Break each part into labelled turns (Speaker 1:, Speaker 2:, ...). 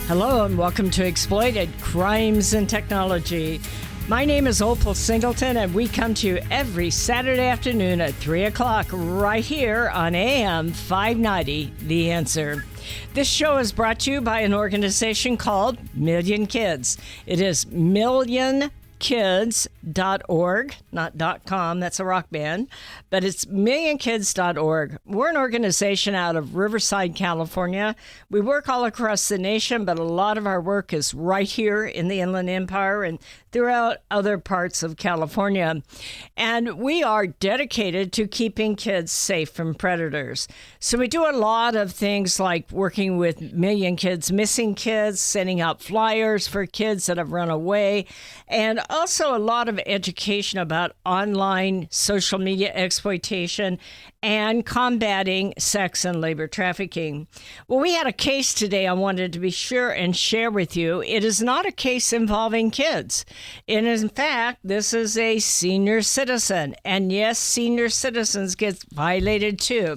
Speaker 1: Hello and welcome to Exploited Crimes and Technology. My name is Opal Singleton and we come to you every Saturday afternoon at 3 o'clock right here on AM 590, The Answer. This show is brought to you by an organization called Million Kids. It is millionkids.org, not .com, that's a rock band, but it's millionkids.org. We're an organization out of Riverside, California. We work all across the nation, but a lot of our work is right here in the Inland Empire and throughout other parts of California. And we are dedicated to keeping kids safe from predators. So we do a lot of things like working with Million Kids Missing Kids, sending out flyers for kids that have run away, and also a lot of education about online social media exploitation and combating sex and labor trafficking. Well, we had a case today I wanted to be sure and share with you. It is not a case involving kids. And in fact, this is a senior citizen. And yes, senior citizens get violated too.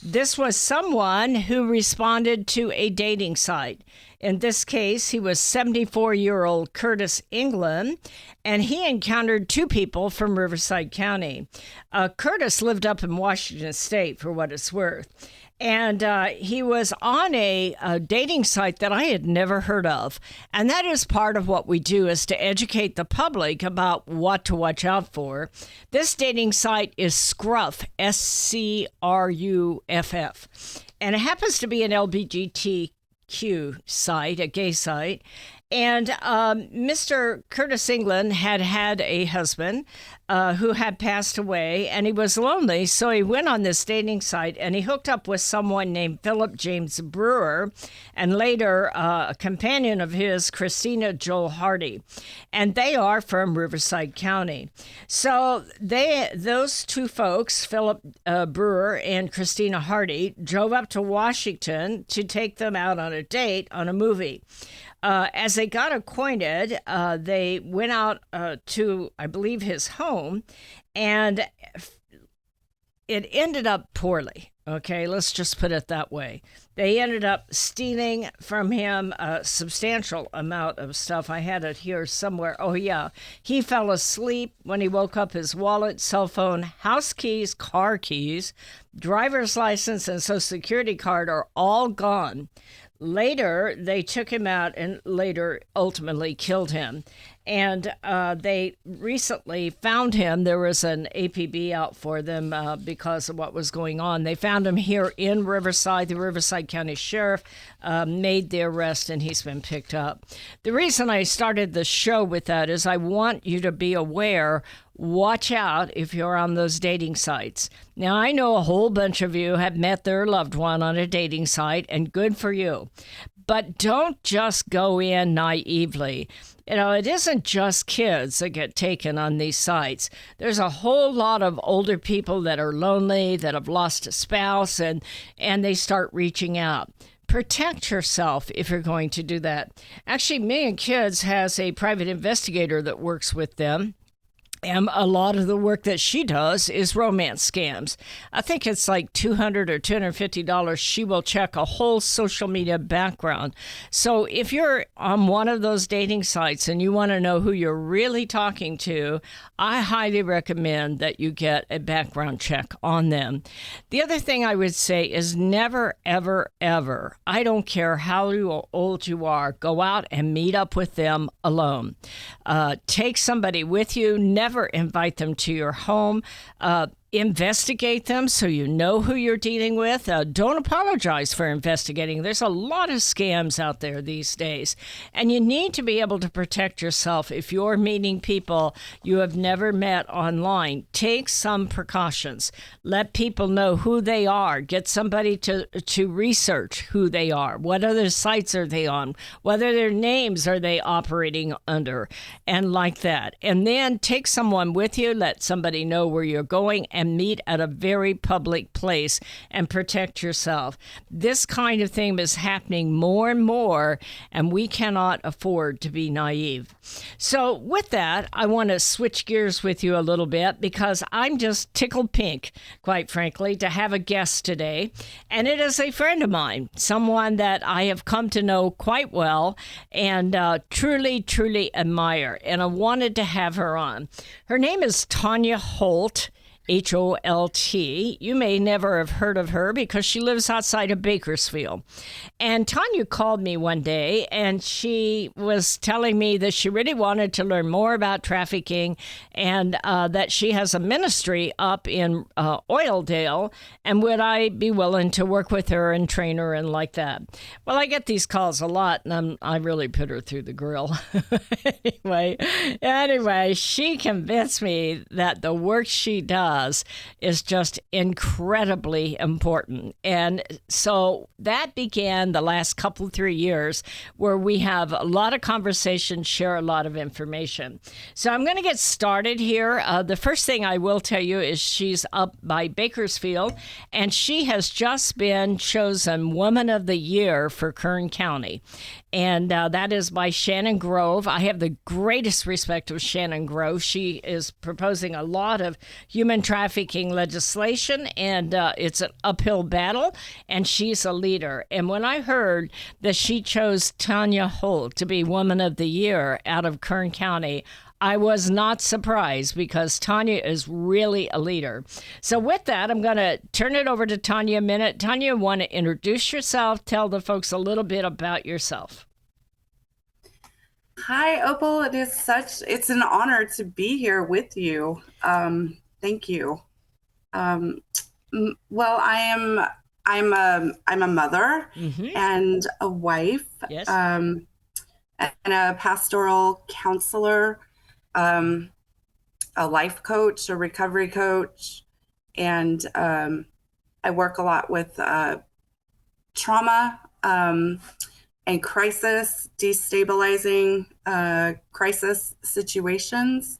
Speaker 1: This was someone who responded to a dating site. In this case, he was 74-year-old Curtis England, and he encountered two people from Riverside County. Curtis lived up in Washington State, for what it's worth. And he was on a dating site that I had never heard of. And that is part of what we do, is to educate the public about what to watch out for. This dating site is Scruff, SCRUFF. And it happens to be an LGBTQ site, a gay site. And Mr. Curtis England had a husband who had passed away, and he was lonely, so he went on this dating site, and he hooked up with someone named Philip James Brewer, and later a companion of his, Christina Joel Hardy. And they are from Riverside County. So those two folks, Philip Brewer and Christina Hardy, drove up to Washington to take them out on a date on a movie. As they got acquainted, they went out to, I believe, his home, and it ended up poorly. Okay, let's just put it that way. They ended up stealing from him a substantial amount of stuff. I had it here somewhere. Oh, yeah. He fell asleep. When he woke up, his wallet, cell phone, house keys, car keys, driver's license, and Social Security card are all gone. Later, they took him out and later ultimately killed him. And they recently found him. There was an APB out for them because of what was going on. They found him here in Riverside. The Riverside County Sheriff made the arrest, and he's been picked up. The reason I started the show with that is I want you to be aware. Watch out if you're on those dating sites. Now, I know a whole bunch of you have met their loved one on a dating site, and good for you. But don't just go in naively. You know, it isn't just kids that get taken on these sites. There's a whole lot of older people that are lonely, that have lost a spouse, and they start reaching out. Protect yourself if you're going to do that. Actually, Million Kids has a private investigator that works with them. And a lot of the work that she does is romance scams. I think it's like $200 or $250. She will check a whole social media background. So if you're on one of those dating sites and you want to know who you're really talking to, I highly recommend that you get a background check on them. The other thing I would say is never, ever, ever, I don't care how old you are, go out and meet up with them alone. Take somebody with you. Never invite them to your home. Investigate them so you know who you're dealing with. Don't apologize for investigating. There's a lot of scams out there these days, and you need to be able to protect yourself if you're meeting people you have never met online. Take some precautions. Let people know who they are. Get somebody to research who they are. What other sites are they on? What other names are they operating under? And like that. And then take someone with you. Let somebody know where you're going and meet at a very public place and protect yourself. This kind of thing is happening more and more, and we cannot afford to be naive. So with that, I want to switch gears with you a little bit because I'm just tickled pink, quite frankly, to have a guest today. And it is a friend of mine, someone that I have come to know quite well and truly, truly admire. And I wanted to have her on. Her name is Tonya Holt. Holt. You may never have heard of her because she lives outside of Bakersfield. And Tonya called me one day and she was telling me that she really wanted to learn more about trafficking and that she has a ministry up in Oildale, and would I be willing to work with her and train her and like that. Well, I get these calls a lot and I really put her through the grill. Anyway, she convinced me that the work she does is just incredibly important. And so that began the last couple, 3 years where we have a lot of conversations, share a lot of information. So I'm going to get started here. The first thing I will tell you is she's up by Bakersfield, and she has just been chosen Woman of the Year for Kern County. And that is by Shannon Grove. I have the greatest respect of Shannon Grove. She is proposing a lot of human trafficking legislation, and it's an uphill battle, and she's a leader. And when I heard that she chose Tonya Holt to be Woman of the Year out of Kern County, I was not surprised because Tonya is really a leader. So with that, I'm going to turn it over to Tonya a minute. Tonya, want to introduce yourself, tell the folks a little bit about yourself.
Speaker 2: Hi, Opal. It's an honor to be here with you. Thank you. Well, I'm a mother and a wife,
Speaker 1: Yes.
Speaker 2: and a pastoral counselor, a life coach, a recovery coach, and I work a lot with trauma and crisis, destabilizing crisis situations.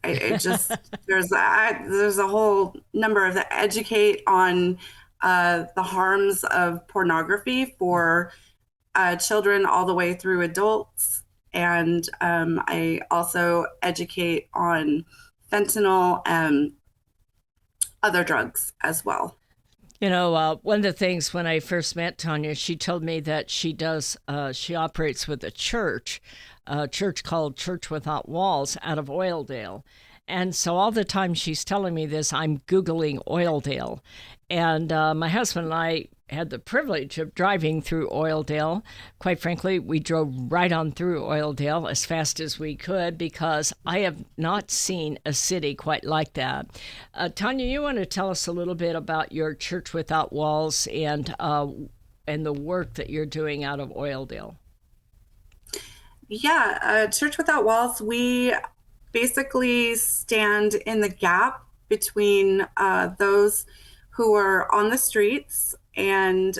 Speaker 2: It just there's a whole number of educate on the harms of pornography for children all the way through adults, and I also educate on fentanyl and other drugs as well.
Speaker 1: You know, one of the things when I first met Tonya, she told me that she operates with a church called Church Without Walls out of Oildale. And so all the time she's telling me this, I'm Googling Oildale. And my husband and I had the privilege of driving through Oildale. Quite frankly, we drove right on through Oildale as fast as we could because I have not seen a city quite like that. Tonya, you want to tell us a little bit about your Church Without Walls and the work that you're doing out of Oildale?
Speaker 2: Yeah, Church Without Walls, we basically stand in the gap between those who are on the streets and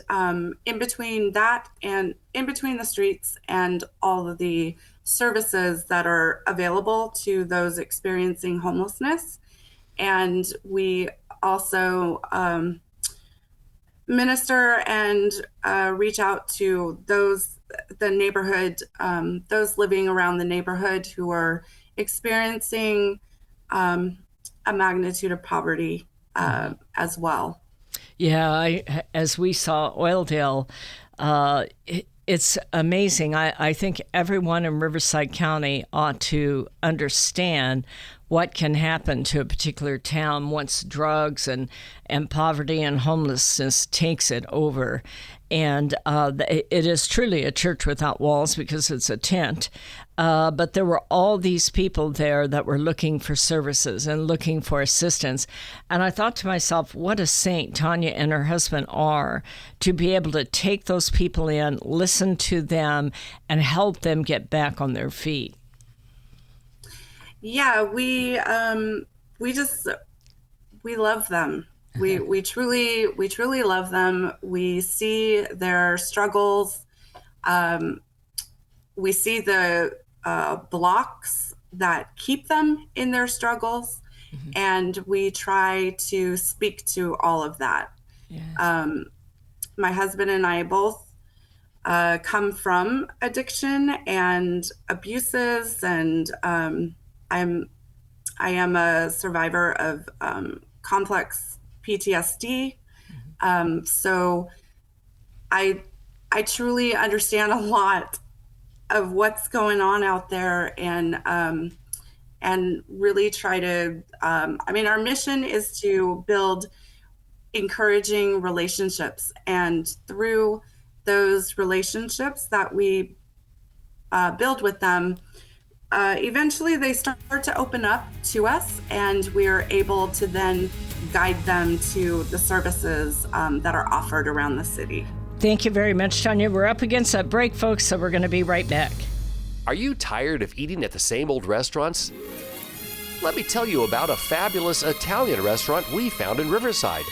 Speaker 2: in between the streets and all of the services that are available to those experiencing homelessness. And we also minister and reach out to the neighborhood, those living around the neighborhood who are experiencing a magnitude of poverty as well.
Speaker 1: Yeah, as we saw Oildale, it's amazing. I think everyone in Riverside County ought to understand what can happen to a particular town once drugs and poverty and homelessness takes it over. And it is truly a church without walls because it's a tent. But there were all these people there that were looking for services and looking for assistance. And I thought to myself, what a saint Tonya and her husband are to be able to take those people in, listen to them, and help them get back on their feet.
Speaker 2: Yeah, we love them. We truly love them. We see their struggles. We see the blocks that keep them in their struggles. And we try to speak to all of that.
Speaker 1: Yeah.
Speaker 2: My husband and I both come from addiction and abuses, and I am a survivor of complex PTSD. So I truly understand a lot of what's going on out there, and really try to. Our mission is to build encouraging relationships, and through those relationships that we build with them, eventually they start to open up to us, and we're able to then guide them to the services that are offered around the city.
Speaker 1: Thank you very much, Tonya. We're up against that break, folks, so we're going to be right back.
Speaker 3: Are you tired of eating at the same old restaurants? Let me tell you about a fabulous Italian restaurant we found in Riverside,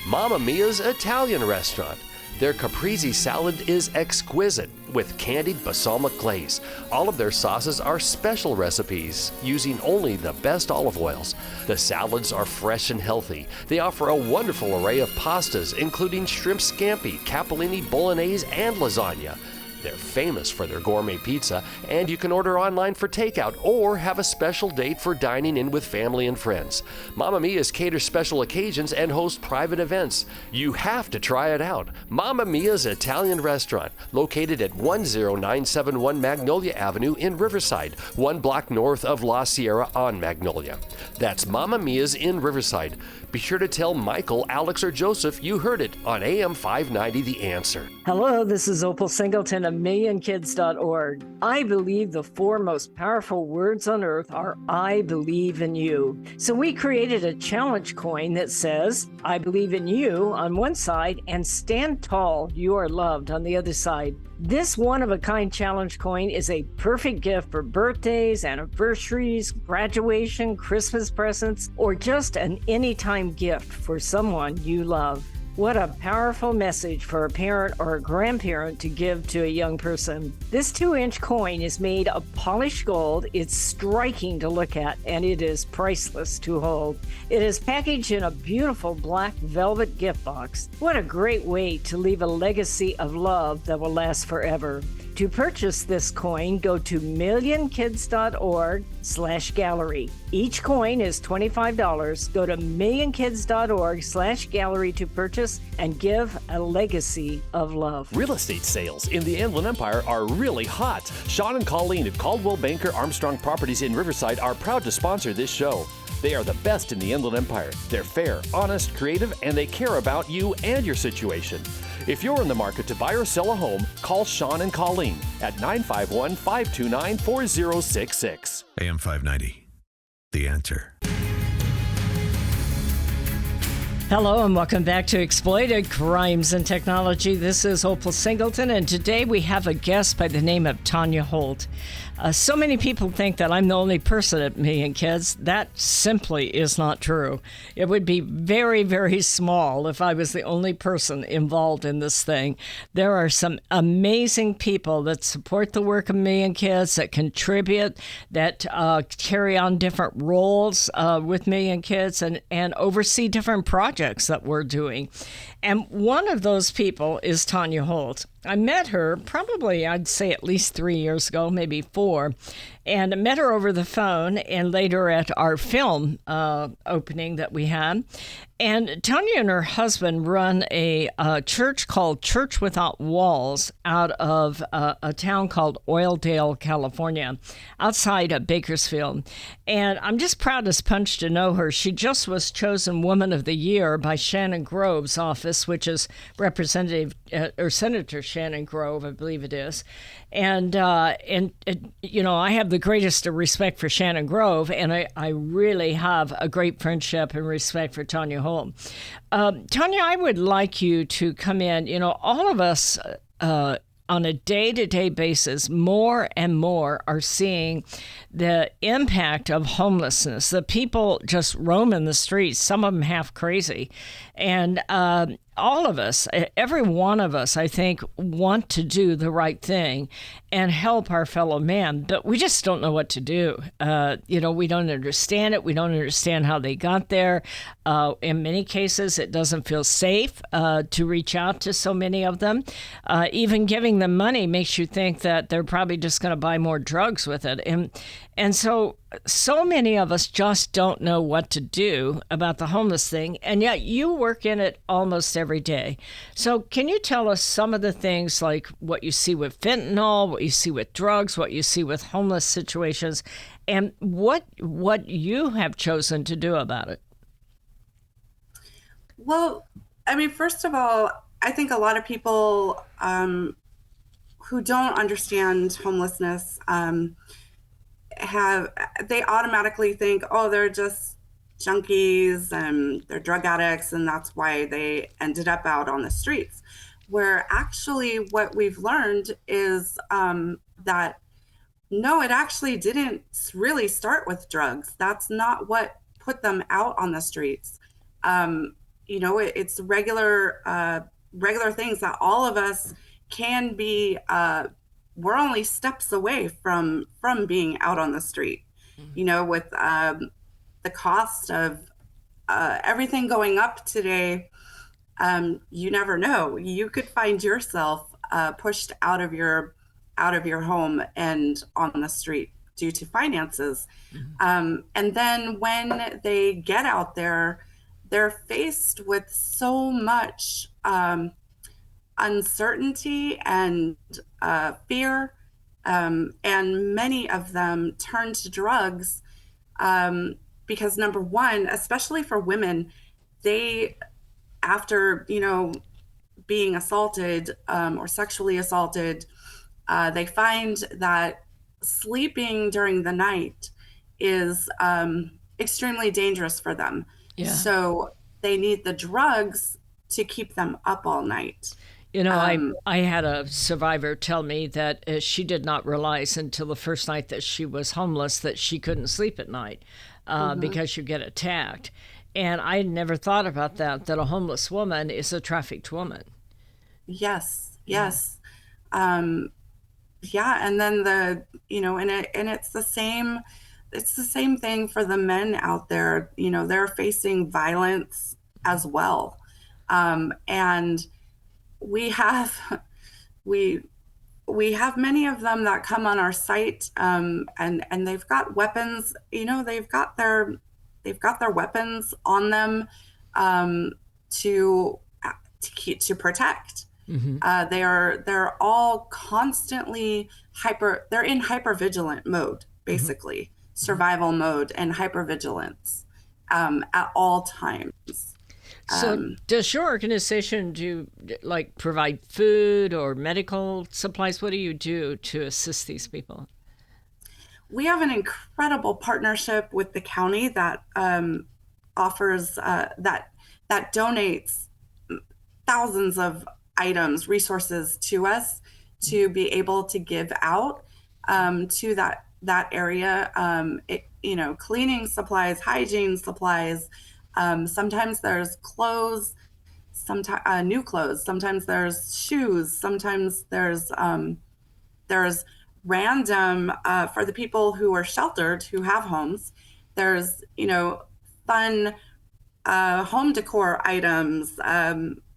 Speaker 3: Mamma Mia's Italian Restaurant. Their caprese salad is exquisite with candied balsamic glaze. All of their sauces are special recipes using only the best olive oils. The salads are fresh and healthy. They offer a wonderful array of pastas, including shrimp scampi, capellini, bolognese, and lasagna. They're famous for their gourmet pizza, and you can order online for takeout or have a special date for dining in with family and friends. Mamma Mia's caters special occasions and host private events. You have to try it out. Mamma Mia's Italian Restaurant, located at 10971 Magnolia Avenue in Riverside, 1 block north of La Sierra on Magnolia. That's Mamma Mia's in Riverside. Be sure to tell Michael, Alex, or Joseph you heard it on AM 590 The Answer.
Speaker 1: Hello, this is Opal Singleton of MillionKids.org. I believe the 4 most powerful words on earth are I believe in you. So we created a challenge coin that says, I believe in you on one side and stand tall, you are loved on the other side. This one-of-a-kind challenge coin is a perfect gift for birthdays, anniversaries, graduation, Christmas presents, or just an anytime gift for someone you love. What a powerful message for a parent or a grandparent to give to a young person. This 2-inch coin is made of polished gold. It's striking to look at, and it is priceless to hold. It is packaged in a beautiful black velvet gift box. What a great way to leave a legacy of love that will last forever. To purchase this coin, go to millionkids.org/gallery. Each coin is $25. Go to millionkids.org/gallery to purchase and give a legacy of love.
Speaker 4: Real estate sales in the Inland Empire are really hot. Sean and Colleen at Caldwell Banker Armstrong Properties in Riverside are proud to sponsor this show. They are the best in the Inland Empire. They're fair, honest, creative, and they care about you and your situation. If you're in the market to buy or sell a home, call Sean and Colleen at 951-529-4066.
Speaker 5: AM 590, The Answer.
Speaker 1: Hello and welcome back to Exploited Crimes and Technology. This is Opal Singleton, and today we have a guest by the name of Tonya Holt. So many people think that I'm the only person at Million Kids. That simply is not true. It would be very, very small if I was the only person involved in this thing. There are some amazing people that support the work of Million Kids, that contribute, that carry on different roles with Million Kids and oversee different projects that we're doing. And one of those people is Tonya Holt. I met her probably, I'd say at least 3 years ago, maybe 4, and I met her over the phone and later at our film opening that we had. And Tonya and her husband run a church called Church Without Walls out of a town called Oildale, California, outside of Bakersfield. And I'm just proud as punch to know her. She just was chosen Woman of the Year by Shannon Grove's office, which is Representative or Senator Shannon Grove, I believe it is. And you know, I have the greatest respect for Shannon Grove, and I really have a great friendship and respect for Tonya Holt. Tonya, I would like you to come in. You know, all of us on a day-to-day basis, more and more are seeing the impact of homelessness. The people just roam in the streets, some of them half crazy. And all of us, every one of us, I think, want to do the right thing and help our fellow man, but we just don't know what to do. We don't understand it. We don't understand how they got there. In many cases, it doesn't feel safe to reach out to so many of them. Even giving them money makes you think that they're probably just going to buy more drugs with it. And so many of us just don't know what to do about the homeless thing, and yet you work in it almost every day. So can you tell us some of the things, like what you see with fentanyl, what you see with drugs, what you see with homeless situations, and what you have chosen to do about it?
Speaker 2: Well, I mean, first of all, I think a lot of people who don't understand homelessness they automatically think, oh, they're just junkies and they're drug addicts, and that's why they ended up out on the streets. Where actually what we've learned is that no, it actually didn't really start with drugs. That's not what put them out on the streets. It's regular things that all of us can be. We're only steps away from being out on the street. With the cost of everything going up today, you never know. You could find yourself pushed out of your home and on the street due to finances. And then when they get out there, they're faced with so much uncertainty and fear, and many of them turn to drugs because, number one, especially for women, they, after being assaulted or sexually assaulted, they find that sleeping during the night is extremely dangerous for them. Yeah. So they need the drugs to keep them up all night.
Speaker 1: I had a survivor tell me that she did not realize until the first night that she was homeless that she couldn't sleep at night because you get attacked. And I never thought about that a homeless woman is a trafficked woman.
Speaker 2: Yes. Yeah. And then it's the same thing for the men out there. They're facing violence as well. And we have many of them that come on our site, and they've got weapons. They've got their weapons on them to protect. Mm-hmm. They're all constantly they're in hypervigilant mode, basically. Mm-hmm. Survival mode and hypervigilance at all times.
Speaker 1: So does your organization provide food or medical supplies? What do you do to assist these people?
Speaker 2: We have an incredible partnership with the county that offers that donates thousands of items, resources to us to be able to give out to that area. Cleaning supplies, hygiene supplies. Sometimes there's clothes, sometimes new clothes. Sometimes there's shoes. Sometimes there's random for the people who are sheltered, who have homes. There's fun home decor items.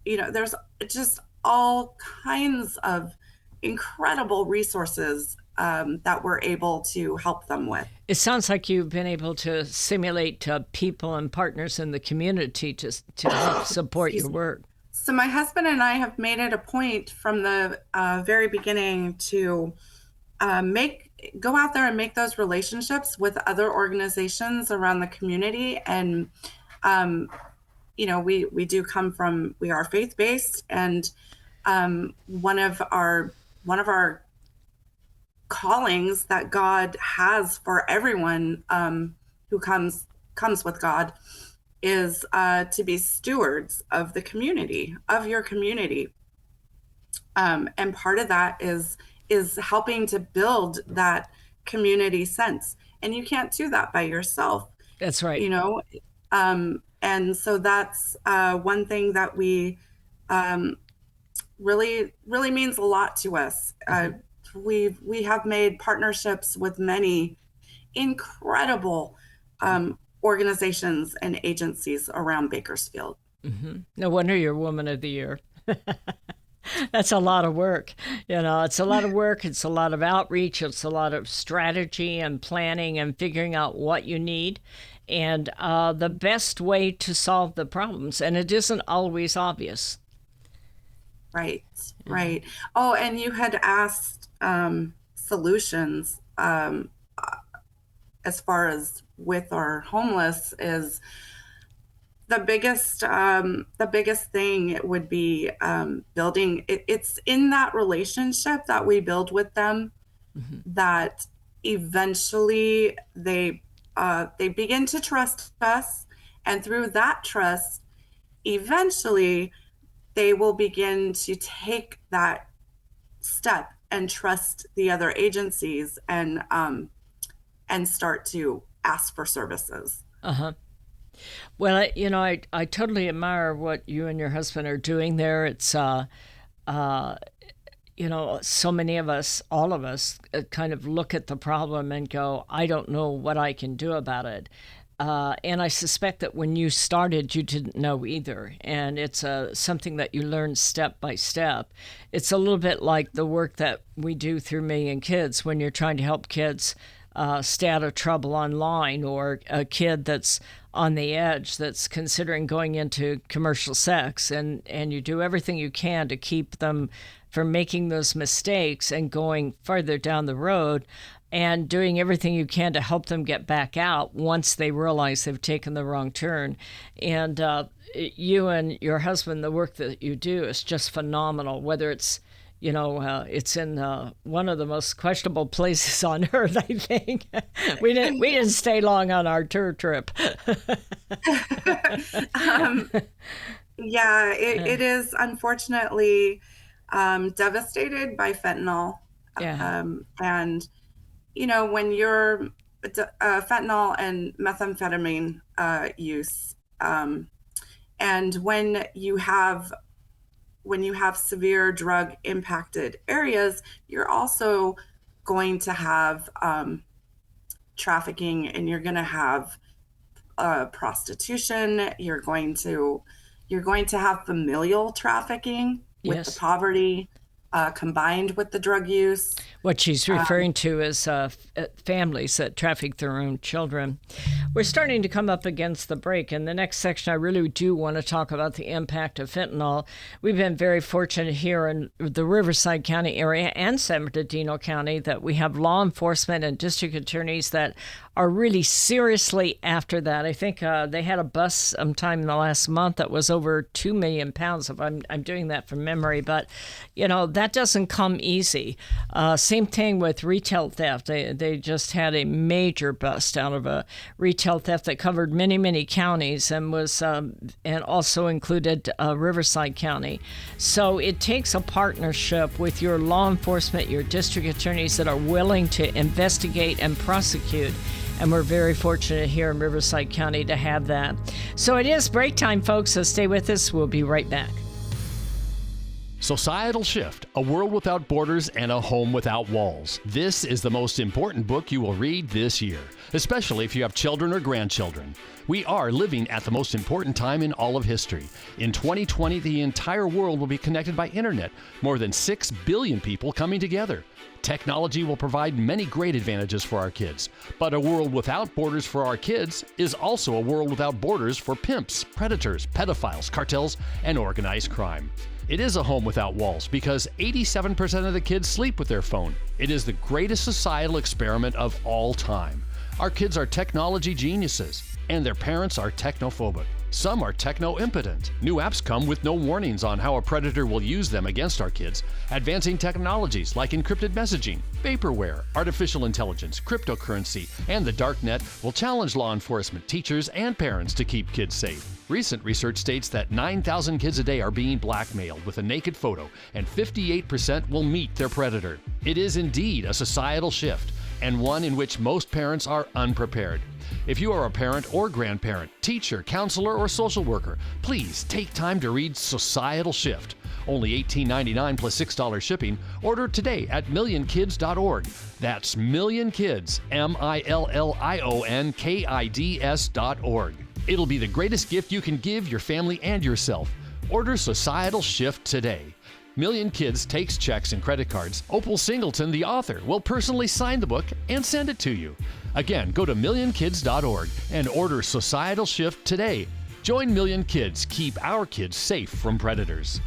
Speaker 2: There's just all kinds of incredible resources that we're able to help them with.
Speaker 1: It sounds like you've been able to simulate people and partners in the community to help support your work.
Speaker 2: So my husband and I have made it a point from the very beginning to go out there and make those relationships with other organizations around the community. And we are faith-based, and one of our callings that God has for everyone who comes with God is to be stewards of the community, of your community. And part of that is helping to build that community sense. And you can't do that by yourself.
Speaker 1: That's right.
Speaker 2: And so that's one thing that we really, really means a lot to us. We have made partnerships with many incredible organizations and agencies around Bakersfield.
Speaker 1: No wonder you're Woman of the Year. That's a lot of work. It's a lot of work. It's a lot of outreach. It's a lot of strategy and planning and figuring out what you need and the best way to solve the problems. And it isn't always obvious.
Speaker 2: Right, right. Oh, and you had asked solutions as far as with our homeless is the biggest thing would be building. It's in that relationship that we build with them that eventually they begin to trust us, and through that trust, eventually they will begin to take that step and trust the other agencies and start to ask for services.
Speaker 1: Well, I totally admire what you and your husband are doing there. It's, so many of us, all of us, kind of look at the problem and go, I don't know what I can do about it. And I suspect that when you started, you didn't know either. And it's something that you learn step by step. It's a little bit like the work that we do through Million Kids when you're trying to help kids stay out of trouble online, or a kid that's on the edge that's considering going into commercial sex, and you do everything you can to keep them from making those mistakes and going further down the road, and doing everything you can to help them get back out once they realize they've taken the wrong turn. And you and your husband, the work that you do is just phenomenal, whether it's it's in one of the most questionable places on earth, I think. We didn't stay long on our tour trip.
Speaker 2: It is unfortunately devastated by fentanyl.
Speaker 1: Yeah.
Speaker 2: And when you're fentanyl and methamphetamine use, and when you have severe drug impacted areas, you're also going to have trafficking, and you're going to have prostitution. You're going to have familial trafficking with the poverty combined with the drug use.
Speaker 1: What she's referring to is families that traffic their own children. We're starting to come up against the break. In the next section, I really do want to talk about the impact of fentanyl. We've been very fortunate here in the Riverside County area and San Bernardino County that we have law enforcement and district attorneys that are really seriously after that. I think they had a bust sometime in the last month that was over 2 million pounds, if I'm doing that from memory. But, that doesn't come easy. Same thing with retail theft. They just had a major bust out of a retail theft that covered many, many counties and was and also included Riverside County. So it takes a partnership with your law enforcement, your district attorneys that are willing to investigate and prosecute. And we're very fortunate here in Riverside County to have that. So it is break time, folks, so stay with us. We'll be right back.
Speaker 4: Societal Shift, A World Without Borders and a Home Without Walls. This is the most important book you will read this year, especially if you have children or grandchildren. We are living at the most important time in all of history. In 2020, the entire world will be connected by internet, more than 6 billion people coming together. Technology will provide many great advantages for our kids, but a world without borders for our kids is also a world without borders for pimps, predators, pedophiles, cartels, and organized crime. It is a home without walls because 87% of the kids sleep with their phone. It is the greatest societal experiment of all time. Our kids are technology geniuses, and their parents are technophobic. Some are techno-impotent. New apps come with no warnings on how a predator will use them against our kids. Advancing technologies like encrypted messaging, vaporware, artificial intelligence, cryptocurrency, and the dark net will challenge law enforcement, teachers, and parents to keep kids safe. Recent research states that 9,000 kids a day are being blackmailed with a naked photo, and 58% will meet their predator. It is indeed a societal shift.
Speaker 3: and one in which most parents are unprepared. If you are a parent or grandparent, teacher, counselor, or social worker, please take time to read Societal Shift. Only $18.99 plus $6 shipping. Order today at millionkids.org. That's millionkids, millionkids.org. It'll be the greatest gift you can give your family and yourself. Order Societal Shift today. Million Kids takes checks and credit cards. Opal Singleton, the author, will personally sign the book and send it to you. Again, go to millionkids.org and order Societal Shift today. Join Million Kids. Keep our kids safe from predators.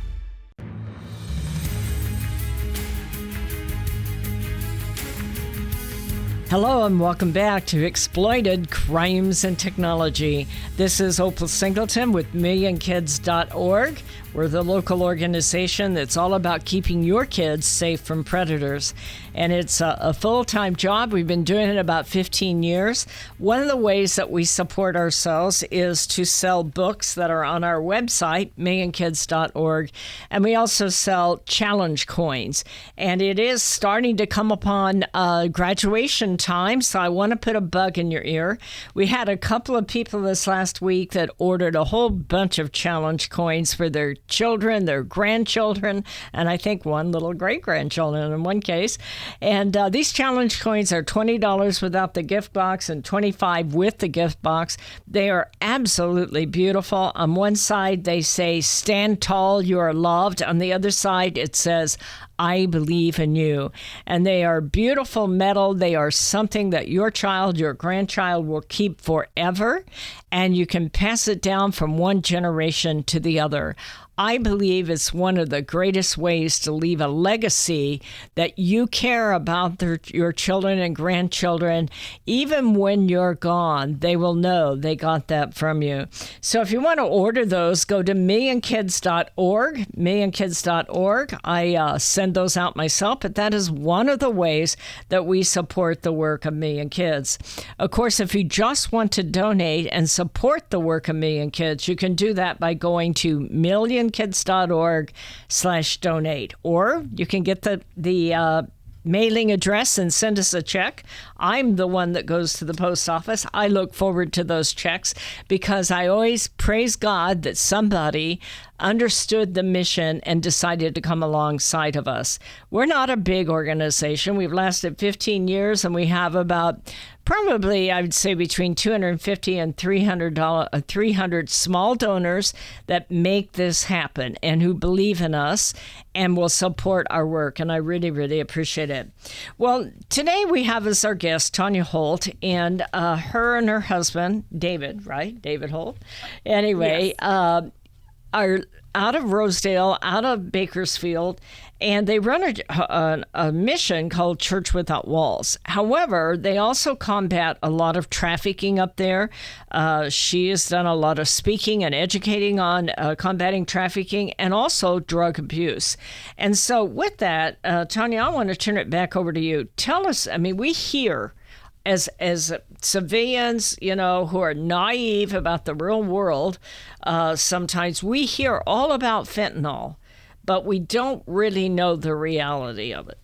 Speaker 1: Hello and welcome back to Exploited Crimes and Technology. This is Opal Singleton with millionkids.org. We're the local organization that's all about keeping your kids safe from predators. And it's a full-time job. We've been doing it about 15 years. One of the ways that we support ourselves is to sell books that are on our website, millionkids.org. And we also sell challenge coins. And it is starting to come upon graduation time, so I want to put a bug in your ear. We had a couple of people this last week that ordered a whole bunch of challenge coins for their children, their grandchildren, and I think one little great-grandchildren in one case. And these challenge coins are $20 without the gift box and $25 with the gift box. They are absolutely beautiful. On one side, they say, "Stand tall, you are loved." On the other side, it says, "I believe in you." And they are beautiful metal. They are something that your child, your grandchild will keep forever, and you can pass it down from one generation to the other. I believe it's one of the greatest ways to leave a legacy that you care about your children and grandchildren. Even when you're gone, they will know they got that from you. So if you want to order those, go to millionkids.org, millionkids.org. I send those out myself, but that is one of the ways that we support the work of Million Kids. Of course, if you just want to donate and support the work of Million Kids, you can do that by going to millionkids.org/donate, or you can get the mailing address and send us a check. I'm the one that goes to the post office. I look forward to those checks because I always praise God that somebody understood the mission and decided to come alongside of us. We're not a big organization. We've lasted 15 years and we have about probably, I would say, between $250 and $300 small donors that make this happen and who believe in us and will support our work. And I really, really appreciate it. Well, today we have as our guest Tonya Holt, and her and her husband, David, right? David Holt. Anyway, yes. Are out of Rosedale, out of Bakersfield, and they run a mission called Church Without Walls. However, they also combat a lot of trafficking up there. She has done a lot of speaking and educating on combating trafficking and also drug abuse. And so with that, Tonya, I want to turn it back over to you. Tell us, I mean, we hear as civilians, you know, who are naive about the real world, sometimes we hear all about fentanyl, but we don't really know the reality of it.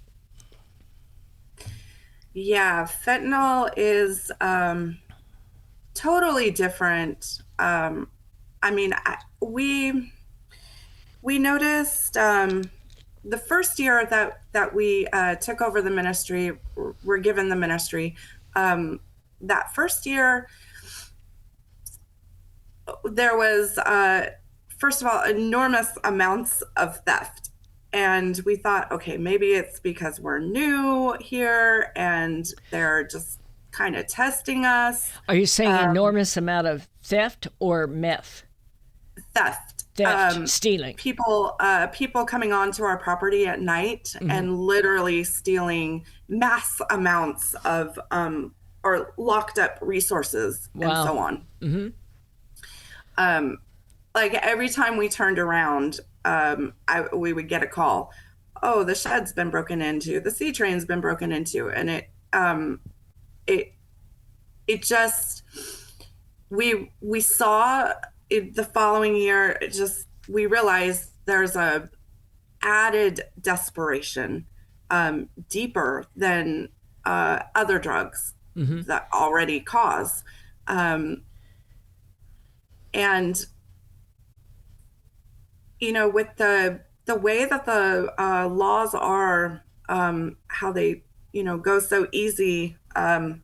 Speaker 2: Yeah, fentanyl is totally different. We noticed the first year that we took over the ministry, were given the ministry. That first year, there was, first of all, enormous amounts of theft. And we thought, okay, maybe it's because we're new here and they're just kind of testing us.
Speaker 1: Are you saying enormous amount of theft or meth?
Speaker 2: Theft,
Speaker 1: stealing.
Speaker 2: People coming onto our property at night and literally stealing mass amounts of or locked up resources and so on. Like every time we turned around, we would get a call. Oh, the shed's been broken into. The C train's been broken into, and it just we saw it the following year. We realized there's a added desperation, deeper than other drugs that already cause. And, you know, with the way that the laws are, how they, you know, go so easy. I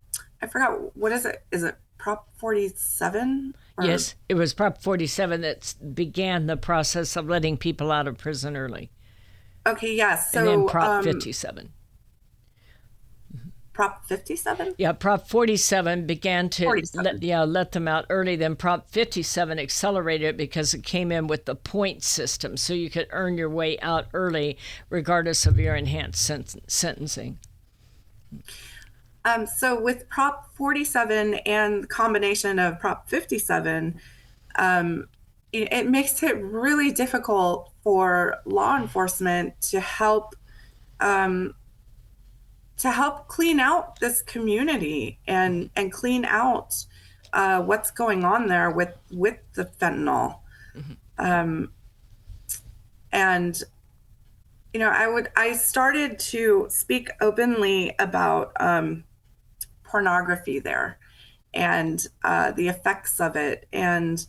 Speaker 2: forgot, what is it? Is it Prop 47?
Speaker 1: Yes, it was Prop 47 that began the process of letting people out of prison early.
Speaker 2: Okay, yes. So,
Speaker 1: and then Prop 57.
Speaker 2: Prop 57?
Speaker 1: Yeah, Prop 47 began to
Speaker 2: 47.
Speaker 1: let them out early. Then Prop 57 accelerated it because it came in with the point system, so you could earn your way out early regardless of your enhanced sentencing.
Speaker 2: So with Prop 47 and the combination of Prop 57, it makes it really difficult for law enforcement to help clean out this community and clean out what's going on there with the fentanyl. And you know, I started to speak openly about pornography there and the effects of it, and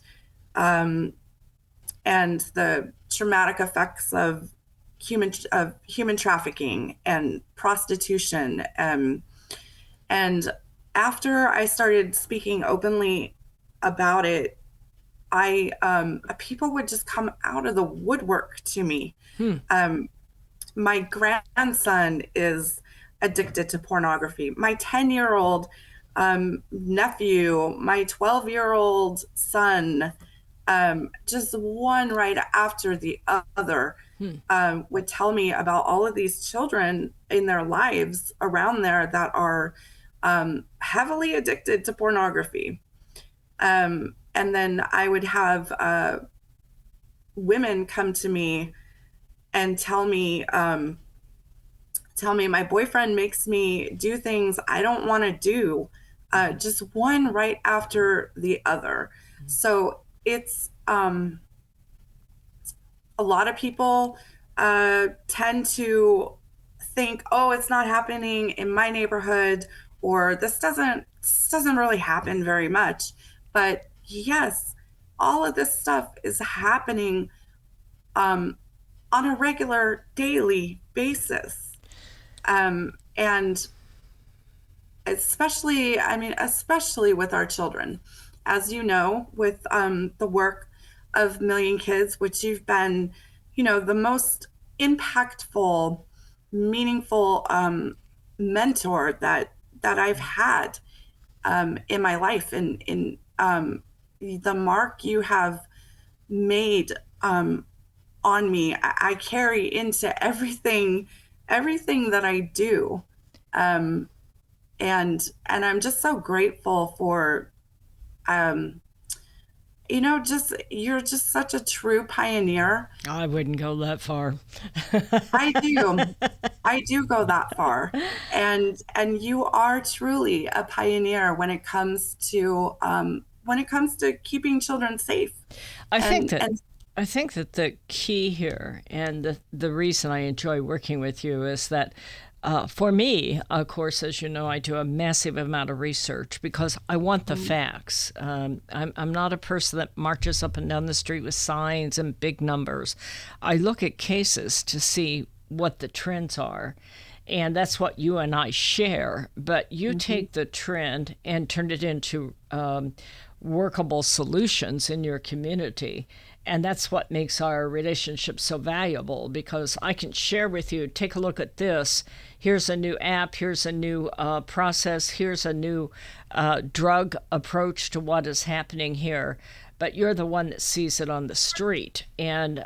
Speaker 2: the traumatic effects of human trafficking and prostitution. And after I started speaking openly about it, people would just come out of the woodwork to me. My grandson is addicted to pornography. My 10-year-old nephew, my 12-year-old son, just one right after the other, would tell me about all of these children in their lives around there that are heavily addicted to pornography. And then I would have women come to me and tell me my boyfriend makes me do things I don't want to do, just one right after the other. So it's a lot of people tend to think, oh, it's not happening in my neighborhood, or this doesn't really happen very much. But yes, all of this stuff is happening on a regular daily basis. And especially with our children, as you know, with the work of Million Kids, which you've been, you know, the most impactful, meaningful mentor that I've had in my life, and in the mark you have made on me, I carry into everything that I do. And I'm just so grateful for, you know, you're just such a true pioneer.
Speaker 1: I wouldn't go that far.
Speaker 2: I do go that far. And you are truly a pioneer when it comes to keeping children safe.
Speaker 1: I think that the key here, and the reason I enjoy working with you, is that for me, of course, as you know, I do a massive amount of research because I want the facts. I'm not a person that marches up and down the street with signs and big numbers. I look at cases to see what the trends are. And that's what you and I share. But you take the trend and turn it into workable solutions in your community. And that's what makes our relationship so valuable, because I can share with you, take a look at this. Here's a new app. Here's a new process. Here's a new drug approach to what is happening here. But you're the one that sees it on the street and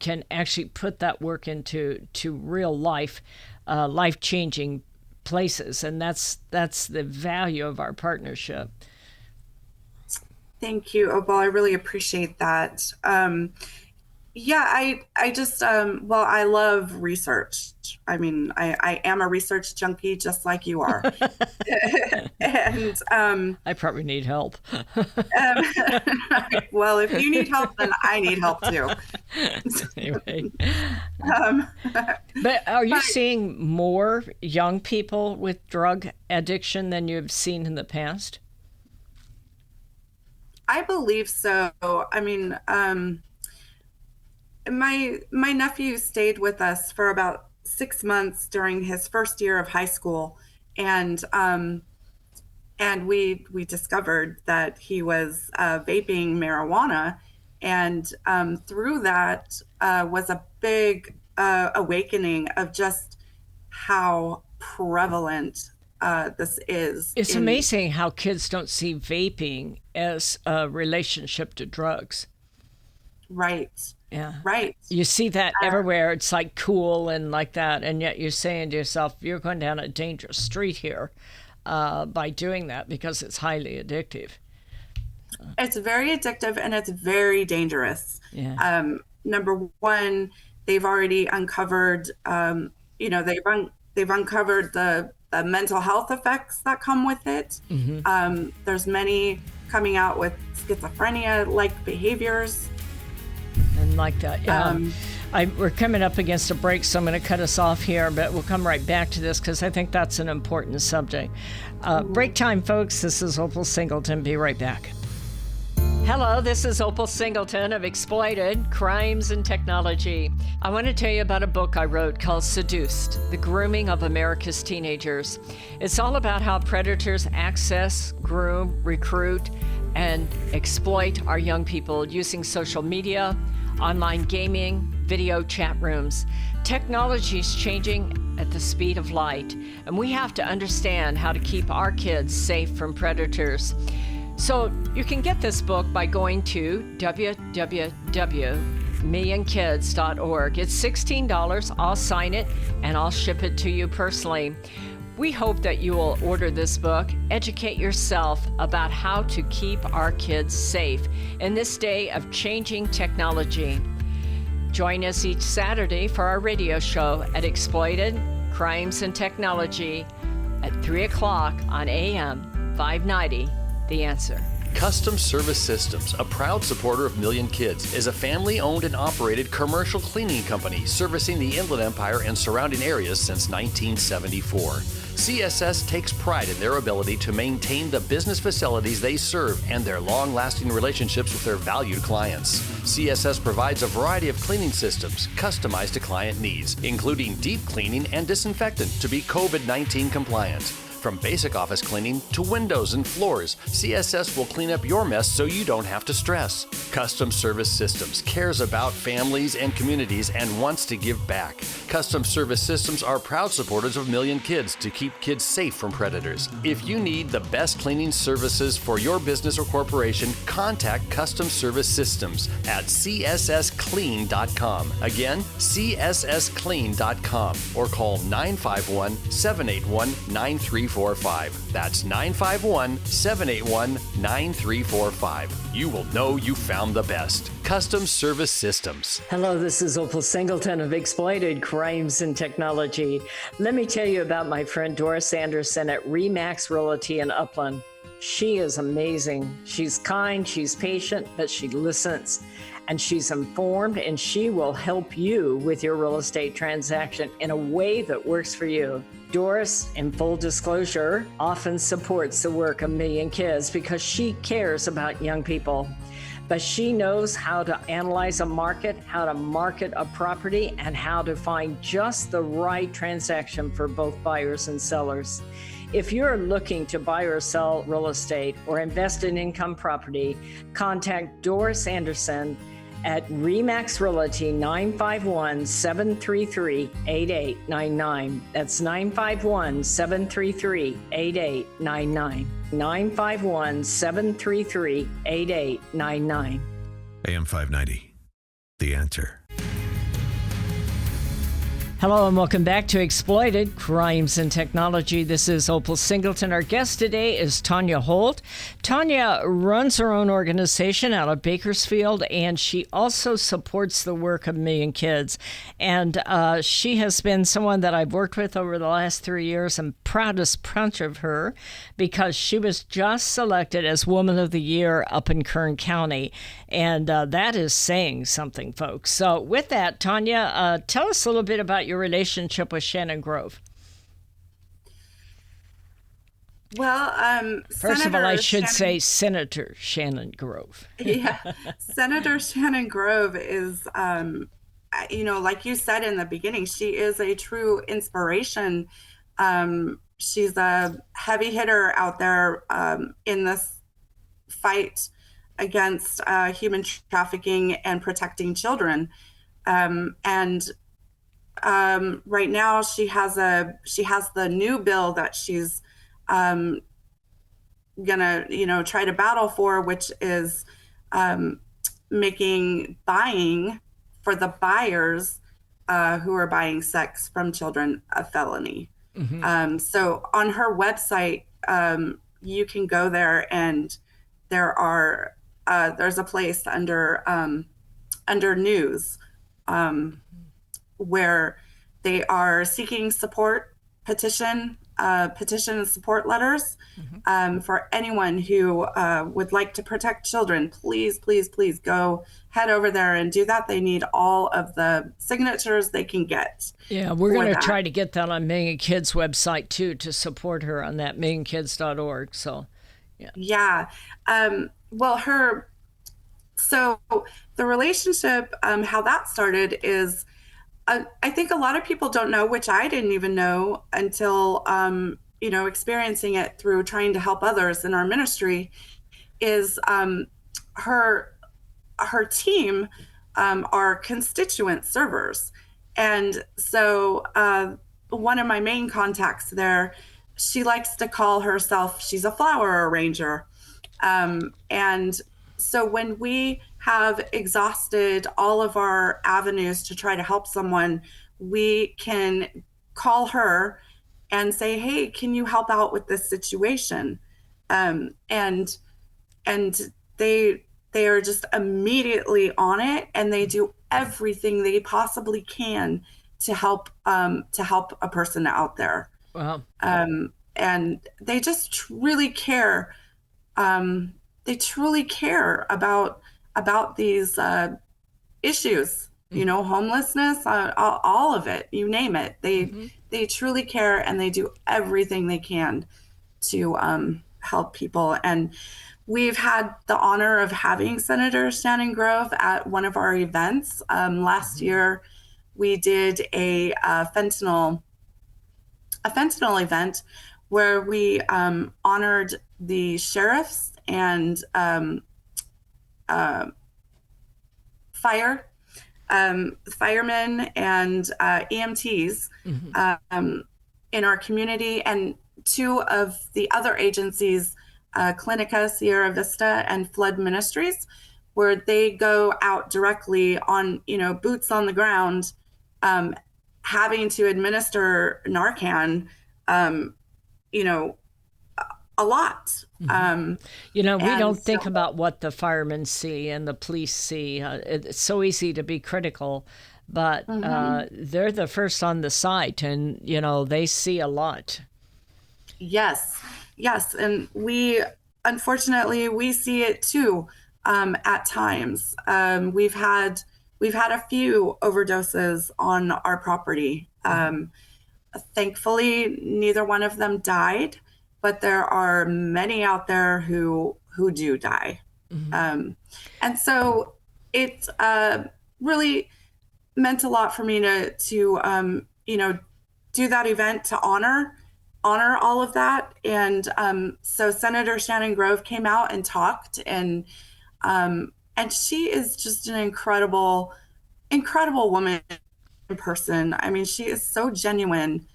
Speaker 1: can actually put that work into real life, life-changing places. And that's the value of our partnership.
Speaker 2: Thank you, Oildale. I really appreciate that. Yeah, I just, well, I love research. I mean, I am a research junkie just like you are. And,
Speaker 1: I probably need help.
Speaker 2: well, if you need help, then I need help too.
Speaker 1: Anyway.
Speaker 2: Um,
Speaker 1: But are you
Speaker 2: but
Speaker 1: seeing more young people with drug addiction than you've seen in the past?
Speaker 2: I believe so. I mean, my nephew stayed with us for about 6 months during his first year of high school, and we discovered that he was vaping marijuana, and through that was a big awakening of just how prevalent this is.
Speaker 1: It's amazing how kids don't see vaping as a relationship to drugs.
Speaker 2: Right,
Speaker 1: Yeah.
Speaker 2: right.
Speaker 1: You see that everywhere. It's like cool and like that. And yet you're saying to yourself, you're going down a dangerous street here by doing that because it's highly addictive.
Speaker 2: It's very addictive and it's very dangerous.
Speaker 1: Yeah.
Speaker 2: Number one, they've already uncovered, they've uncovered the mental health effects that come with it. There's many coming out with schizophrenia-like behaviors.
Speaker 1: And like that. We're coming up against a break, so I'm going to cut us off here, but we'll come right back to this because I think that's an important subject. Break time, folks. This is Opal Singleton. Be right back. Hello, this is Opal Singleton of Exploited Crimes and Technology. I want to tell you about a book I wrote called Seduced, The Grooming of America's Teenagers. It's all about how predators access, groom, recruit, and exploit our young people using social media, online gaming, video chat rooms. Technology is changing at the speed of light, and we have to understand how to keep our kids safe from predators. So you can get this book by going to www.millionkids.org. It's $16. I'll sign it and I'll ship it to you personally. We hope that you will order this book, educate yourself about how to keep our kids safe in this day of changing technology. Join us each Saturday for our radio show at Exploited Crimes and Technology at 3 o'clock on AM 590. The Answer.
Speaker 3: Custom Service Systems, a proud supporter of Million Kids, is a family-owned and operated commercial cleaning company servicing the Inland Empire and surrounding areas since 1974. CSS takes pride in their ability to maintain the business facilities they serve and their long-lasting relationships with their valued clients. CSS provides a variety of cleaning systems customized to client needs, including deep cleaning and disinfectant to be COVID-19 compliant. From basic office cleaning to windows and floors, CSS will clean up your mess so you don't have to stress. Custom Service Systems cares about families and communities and wants to give back. Custom Service Systems are proud supporters of Million Kids to keep kids safe from predators. If you need the best cleaning services for your business or corporation, contact Custom Service Systems at cssclean.com. Again, cssclean.com or call 951-781-9345. That's 951-781-9345. You will know you found the best. Custom Service Systems.
Speaker 1: Hello, this is Opal Singleton of Exploited Crimes and Technology. Let me tell you about my friend Doris Anderson at Remax Realty in Upland. She is amazing. She's kind, she's patient, but she listens. And she's informed, and she will help you with your real estate transaction in a way that works for you. Doris, in full disclosure, often supports the work of Million Kids because she cares about young people. But she knows how to analyze a market, how to market a property, and how to find just the right transaction for both buyers and sellers. If you're looking to buy or sell real estate or invest in income property, contact Doris Anderson at Remax Realty 951-733-8899. That's 951-733-8899. 951-733-8899.
Speaker 5: AM 590. The Answer.
Speaker 1: Hello and welcome back to Exploited Crimes and Technology. This is Opal Singleton. Our guest today is Tonya Holt. Tonya runs her own organization out of Bakersfield, and she also supports the work of Million Kids. And she has been someone that I've worked with over the last 3 years. I'm proudest punch of her because she was just selected as Woman of the Year up in Kern County. And that is saying something, folks. So with that, Tonya, tell us a little bit about your relationship with Shannon Grove.
Speaker 2: Well,
Speaker 1: first of all, I should say Senator Shannon Grove.
Speaker 2: Yeah, Senator Shannon Grove is, like you said in the beginning, she is a true inspiration. She's a heavy hitter out there in this fight against human trafficking and protecting children. Right now she has the new bill that she's gonna try to battle for, which is making buying for the buyers who are buying sex from children a felony. Mm-hmm. So on her website, you can go there, and there's a place under news where they are seeking support, petition and support letters for anyone who would like to protect children. Please, please, please go head over there and do that. They need all of the signatures they can get.
Speaker 1: Yeah, we're going to try to get that on Million Kids' website too, to support her on that, millionkids.org. So,
Speaker 2: yeah. So the relationship, how that started is, I think a lot of people don't know, which I didn't even know until, experiencing it through trying to help others in our ministry, is her team are constituent servers. And so one of my main contacts there, she likes to call herself, she's a flower arranger. And so when we have exhausted all of our avenues to try to help someone, we can call her and say, hey, can you help out with this situation? And they are just immediately on it, and they do everything they possibly can to help a person out there.
Speaker 1: Wow.
Speaker 2: And they just really care. They truly care about these issues, homelessness, all of it, you name it. They truly care, and they do everything they can to help people. And we've had the honor of having Senator Shannon Grove at one of our events. Last year, we did a fentanyl event where we honored the sheriffs and firemen and EMTs in our community, and two of the other agencies, Clinica, Sierra Vista, and Flood Ministries, where they go out directly on, boots on the ground, having to administer Narcan, a lot.
Speaker 1: We don't think about what the firemen see and the police see. It's so easy to be critical, but they're the first on the site, and, they see a lot.
Speaker 2: Yes. And unfortunately, we see it too at times. We've had a few overdoses on our property. Thankfully, neither one of them died, but there are many out there who do die. And so it really meant a lot for me to do that event to honor all of that. And so Senator Shannon Grove came out and talked, and she is just an incredible woman in person. I mean, she is so genuine.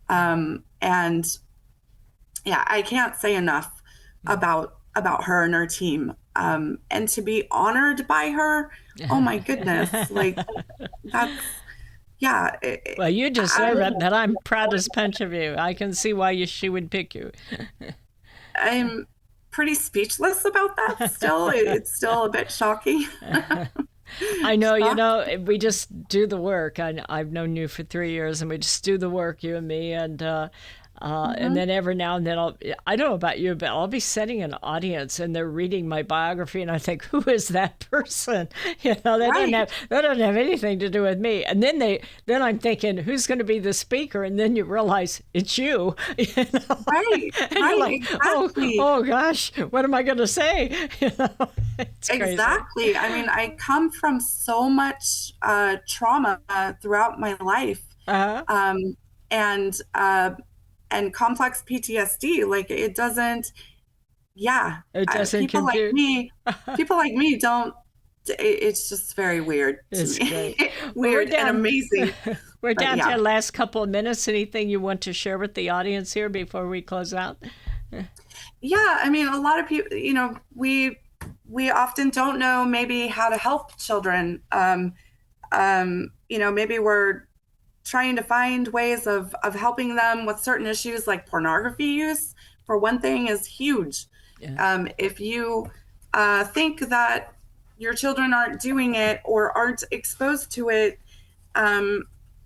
Speaker 2: And yeah, I can't say enough about her and her team. And to be honored by her, oh my goodness, like yeah.
Speaker 1: Well, you just said that I'm proud as punch of you. I can see why she would pick you.
Speaker 2: I'm pretty speechless about that still. It's still a bit shocking.
Speaker 1: I know, we just do the work. I've known you for 3 years, and we just do the work, you and me, and then every now and then I don't know about you, but I'll be sitting in an audience and they're reading my biography, and I think, who is that person? That doesn't have anything to do with me. And then I'm thinking, who's going to be the speaker? And then you realize it's you.
Speaker 2: Right,
Speaker 1: like,
Speaker 2: exactly.
Speaker 1: Oh gosh, what am I going to say? It's crazy.
Speaker 2: Exactly. I mean, I come from so much trauma throughout my life, and complex PTSD. Like it doesn't people
Speaker 1: compute.
Speaker 2: People like me don't. It's just very weird to
Speaker 1: it's
Speaker 2: me.
Speaker 1: Great.
Speaker 2: Weird and amazing.
Speaker 1: We're down to the last couple of minutes. Anything you want to share with the audience here before we close out?
Speaker 2: Yeah, I mean, a lot of people, we often don't know maybe how to help children. Maybe we're trying to find ways of helping them with certain issues, like pornography use, for one thing, is huge. Yeah. If you think that your children aren't doing it or aren't exposed to it,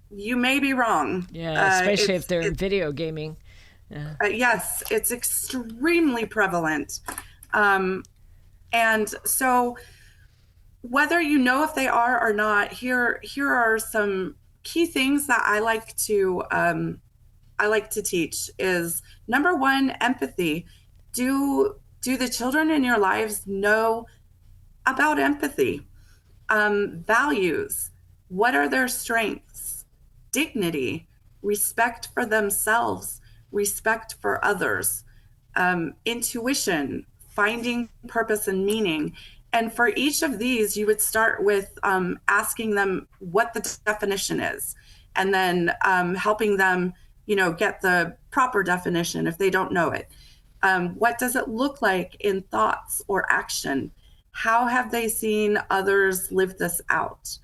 Speaker 2: you may be wrong.
Speaker 1: Yeah, especially if they're video gaming. Yeah.
Speaker 2: Yes, it's extremely prevalent. And so whether you know if they are or not, here are some key things that I like to teach is, number one, empathy. Do the children in your lives know about empathy? Values. What are their strengths? Dignity, respect for themselves, respect for others, intuition, finding purpose and meaning. And for each of these, you would start with asking them what the definition is, and then helping them, get the proper definition if they don't know it. What does it look like in thoughts or action? How have they seen others live this out?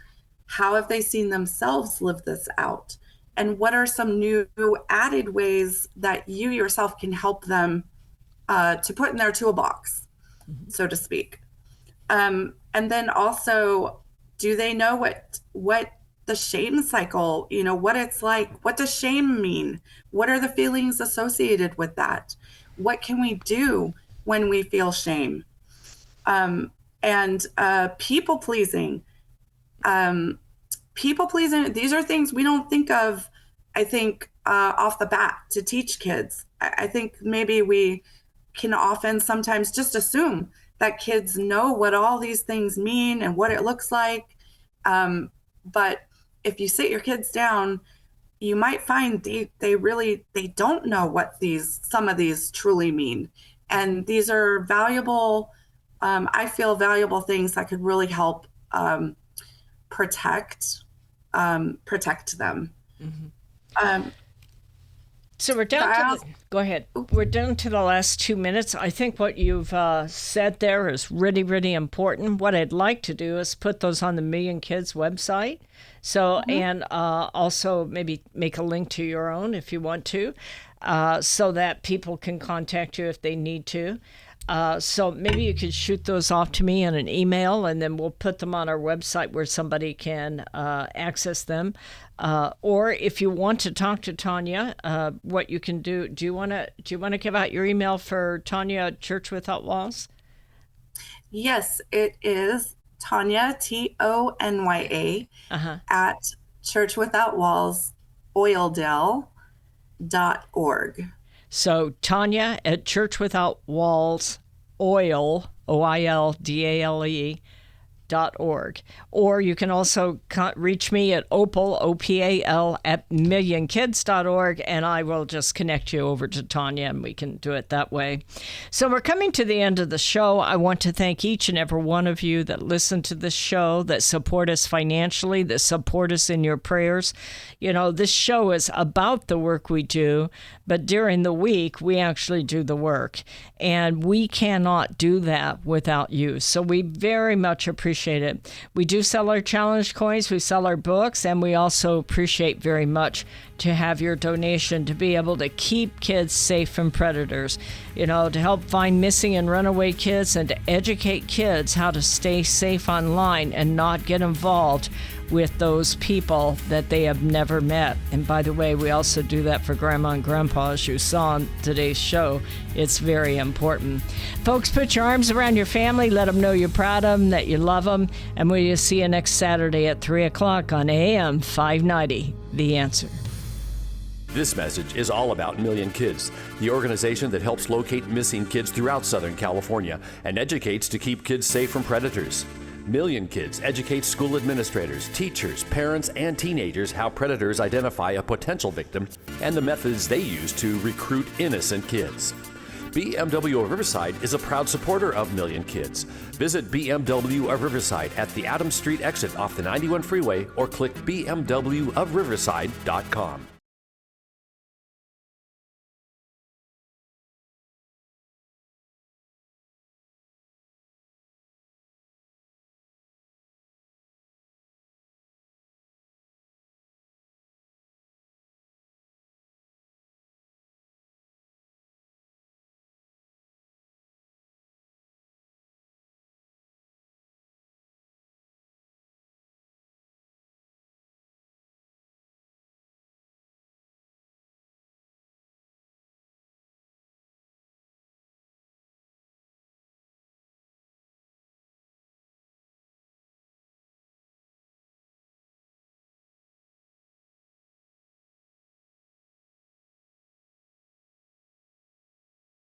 Speaker 2: How have they seen themselves live this out? And what are some new added ways that you yourself can help them to put in their toolbox, so to speak? And then also, do they know what the shame cycle, what it's like? What does shame mean? What are the feelings associated with that? What can we do when we feel shame? And people pleasing. People pleasing, these are things we don't think of, I think, off the bat to teach kids. I think maybe we can often sometimes just assume that kids know what all these things mean and what it looks like. But if you sit your kids down, you might find they don't know what some of these truly mean. And these are valuable, I feel valuable things that could really help protect them. Mm-hmm.
Speaker 1: So we're down go ahead. We're down to the last 2 minutes. I think what you've said there is really, really important. What I'd like to do is put those on the Million Kids website. So, and also maybe make a link to your own if you want to, so that people can contact you if they need to. So maybe you could shoot those off to me in an email, and then we'll put them on our website where somebody can access them. Or if you want to talk to Tonya, what you can do you want to give out your email for Tonya at Church Without Walls?
Speaker 2: Yes, it is Tonya, Tonya, at Church Without Walls, Oildale.org.
Speaker 1: So Tonya at Church Without Walls, OILDALE.org. Or you can also reach me at Opal, OPAL, at millionkids.org, and I will just connect you over to Tonya, and we can do it that way. So we're coming to the end of the show. I want to thank each and every one of you that listen to this show, that support us financially, that support us in your prayers. This show is about the work we do, but during the week, we actually do the work, and we cannot do that without you. So we very much appreciate appreciate it. We do sell our challenge coins, we sell our books, and we also appreciate very much to have your donation to be able to keep kids safe from predators, to help find missing and runaway kids and to educate kids how to stay safe online and not get involved with those people that they have never met. And by the way, we also do that for Grandma and Grandpa, as you saw on today's show. It's very important. Folks, put your arms around your family. Let them know you're proud of them, that you love them. And we'll see you next Saturday at 3 o'clock on AM 590, The Answer.
Speaker 4: This message is all about Million Kids, the organization that helps locate missing kids throughout Southern California and educates to keep kids safe from predators. Million Kids educates school administrators, teachers, parents, and teenagers how predators identify a potential victim and the methods they use to recruit innocent kids. BMW of Riverside is a proud supporter of Million Kids. Visit BMW of Riverside at the Adams Street exit off the 91 freeway or click bmwofriverside.com.